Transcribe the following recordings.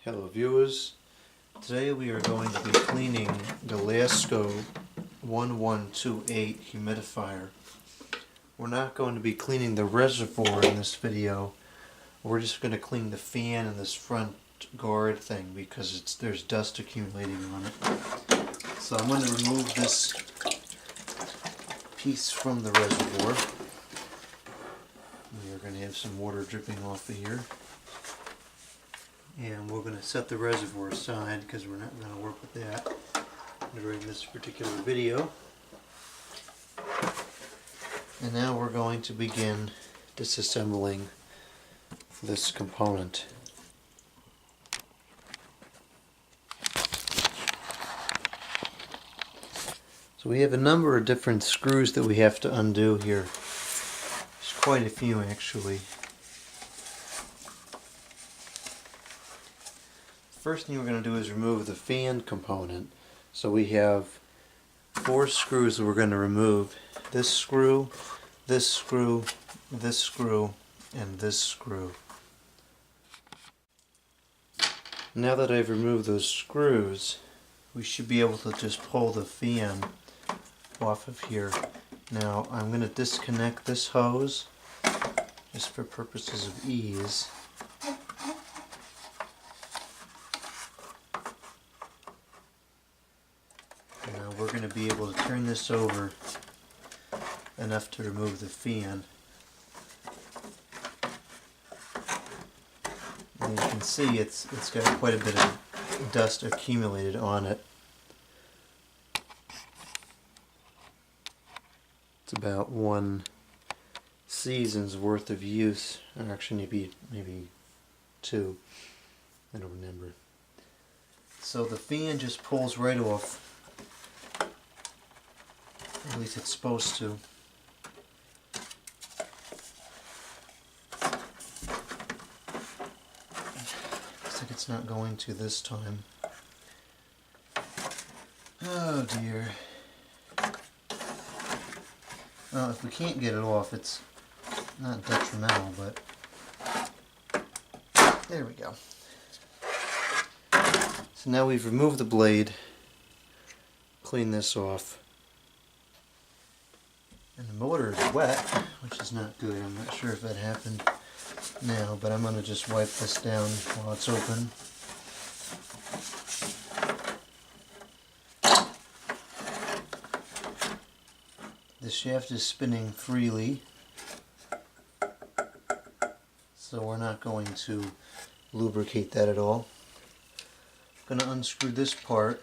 Hello viewers, today we are going to be cleaning the Lasko 1128 humidifier. We're not going to be cleaning the reservoir in this video, we're just going to clean the fan and this front guard thing because there's dust accumulating on it. So I'm going to remove this piece from the reservoir. We are going to have some water dripping off of here. And we're going to set the reservoir aside because we're not going to work with that during this particular video. And now we're going to begin disassembling this component. So we have a number of different screws that we have to undo here. There's quite a few actually. First thing we're going to do is remove the fan component. So we have 4 screws that we're going to remove. This screw, this screw, this screw, and this screw. Now that I've removed those screws, we should be able to just pull the fan off of here. Now I'm going to disconnect this hose just for purposes of ease. Now we're going to be able to turn this over enough to remove the fan. And you can see it's got quite a bit of dust accumulated on it. It's about 1 season's worth of use, or actually maybe 2. I don't remember. So the fan just pulls right off. At least it's supposed to. Looks like it's not going to this time. Oh dear. Well, if we can't get it off, it's not detrimental, but there we go. So now we've removed the blade, clean this off. And the motor is wet, which is not good. I'm not sure if that happened now, but I'm going to just wipe this down while it's open. The shaft is spinning freely, so we're not going to lubricate that at all. I'm going to unscrew this part.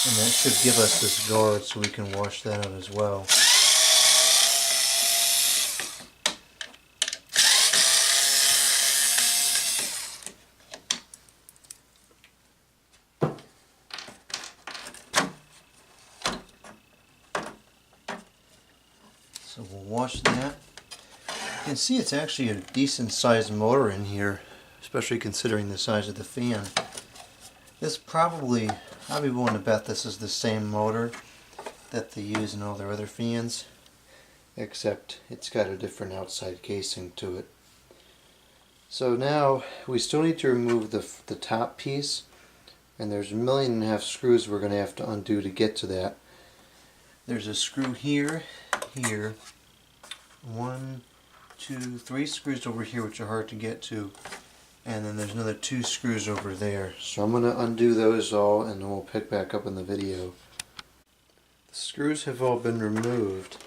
And that should give us this guard so we can wash that out as well. So we'll wash that. You can see it's actually a decent sized motor in here, especially considering the size of the fan. This probably, I'd be willing to bet this is the same motor that they use in all their other fans, except it's got a different outside casing to it. So now we still need to remove the top piece, and there's 1.5 million screws we're going to have to undo to get to that. There's a screw here, here, 1, 2, 3 screws over here which are hard to get to. And then there's another 2 screws over there. So I'm going to undo those all and then we'll pick back up in the video. The screws have all been removed.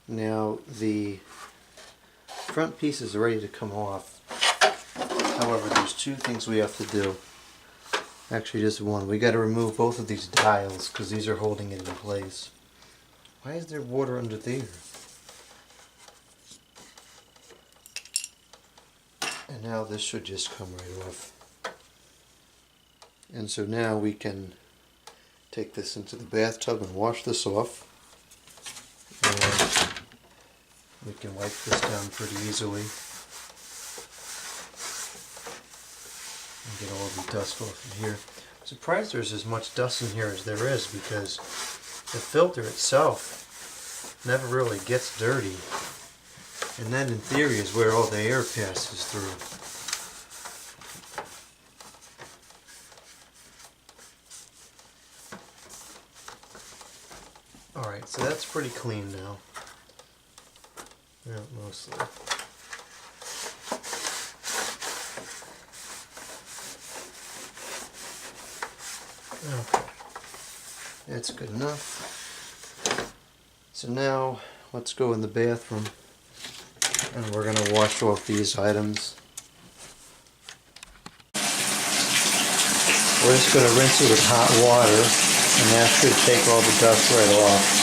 Now the front piece is ready to come off. However, there's 2 things we have to do. Actually just one. We got to remove both of these dials because these are holding it in place. Why is there water under there? And now this should just come right off. And so now we can take this into the bathtub and wash this off. And we can wipe this down pretty easily. And get all the dust off of here. I'm surprised there's as much dust in here as there is because the filter itself never really gets dirty. And then in theory is where all the air passes through. Alright, so that's pretty clean now. Yeah, mostly. Okay, that's good enough. So now let's go in the bathroom and we're going to wash off these items. We're just going to rinse it with hot water and that should take all the dust right off.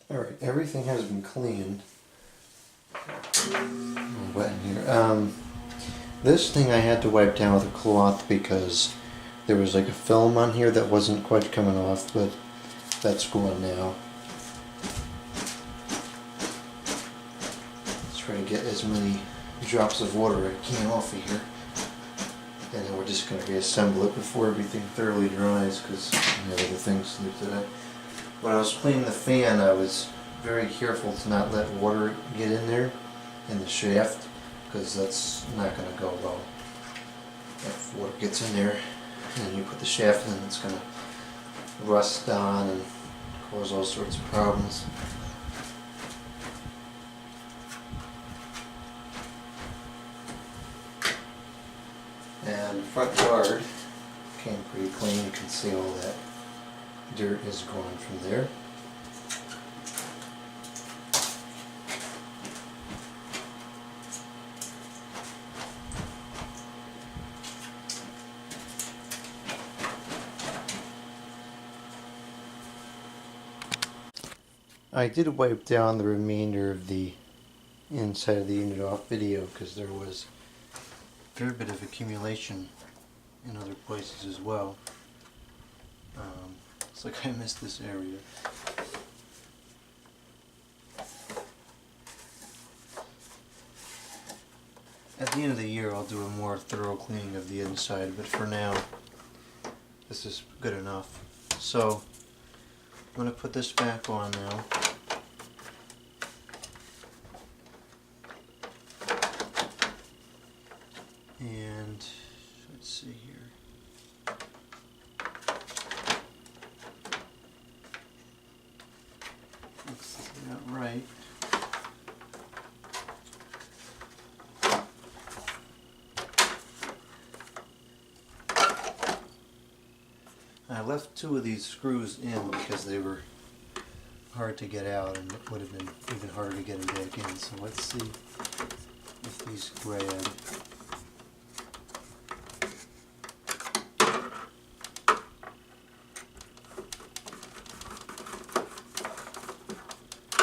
Alright, everything has been cleaned. A little wet in here. This thing I had to wipe down with a cloth because there was like a film on here that wasn't quite coming off, but that's gone now. Let's try to get as many drops of water as I can off of here. And then we're just going to reassemble it before everything thoroughly dries because I have other things to do today. When I was cleaning the fan, I was very careful to not let water get in there in the shaft because that's not going to go well. If water gets in there and you put the shaft in, it's going to rust on and cause all sorts of problems. And the front yard came pretty clean. You can see all that dirt is gone from there. I did wipe down the remainder of the inside of the unit off video because there was a fair bit of accumulation in other places as well. Looks like I missed this area. At the end of the year I'll do a more thorough cleaning of the inside, but for now this is good enough. So I'm going to put this back on now. And let's see here. Looks about right. I left two of these screws in because they were hard to get out and it would have been even harder to get them back in. So let's see if these grab.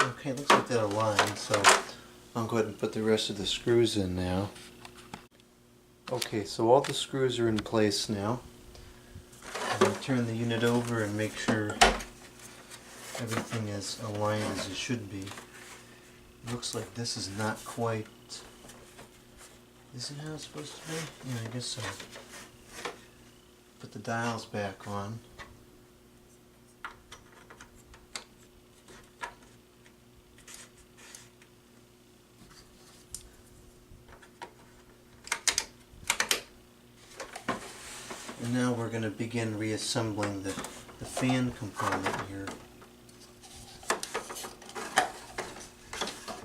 Okay, looks like that aligned, so I'll go ahead and put the rest of the screws in now. Okay, so all the screws are in place now. I'm going to turn the unit over and make sure everything is aligned as it should be. Looks like this is not quite... Is it how it's supposed to be? Yeah, I guess so. Put the dials back on. And now we're going to begin reassembling the fan component here.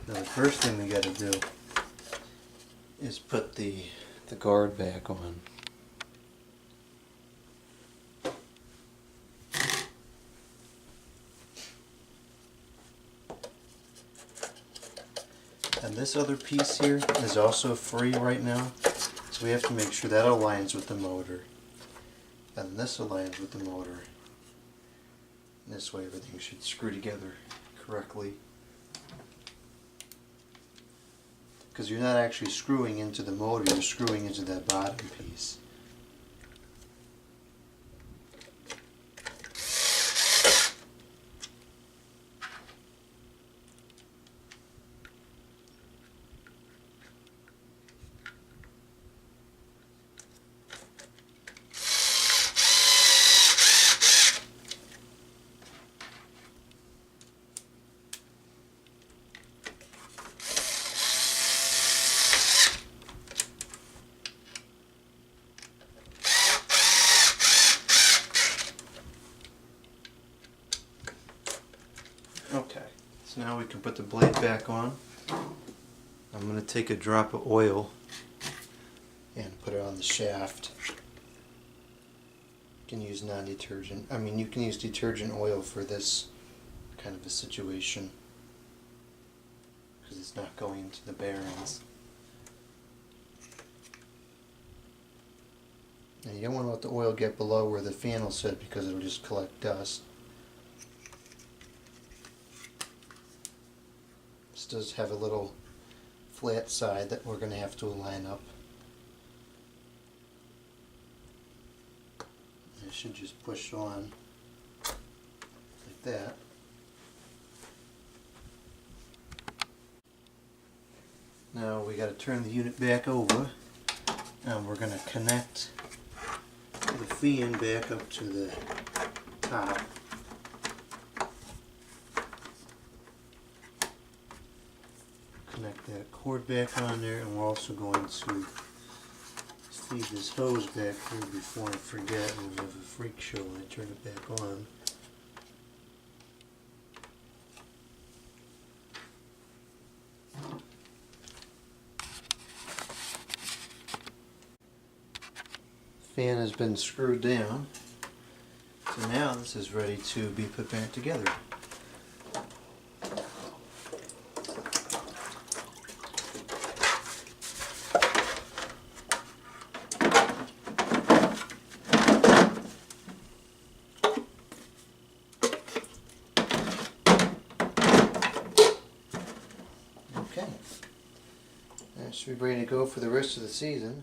Now the first thing we got to do is put the guard back on. And this other piece here is also free right now, so we have to make sure that aligns with the motor. And this aligns with the motor. And this way everything should screw together correctly. Because you're not actually screwing into the motor, you're screwing into that bottom piece. Okay, so now we can put the blade back on. I'm going to take a drop of oil and put it on the shaft. You can use non-detergent. I mean, you can use detergent oil for this kind of a situation because it's not going into the bearings. And you don't want to let the oil get below where the fan will sit because it'll just collect dust. This does have a little flat side that we're going to have to line up. It should just push on like that. Now we got to turn the unit back over, and we're going to connect the fan back up to the top. Connect that cord back on there, and we're also going to feed this hose back here before I forget and we have a freak show when I turn it back on. Fan has been screwed down, so now this is ready to be put back together. Okay, that should be ready to go for the rest of the season.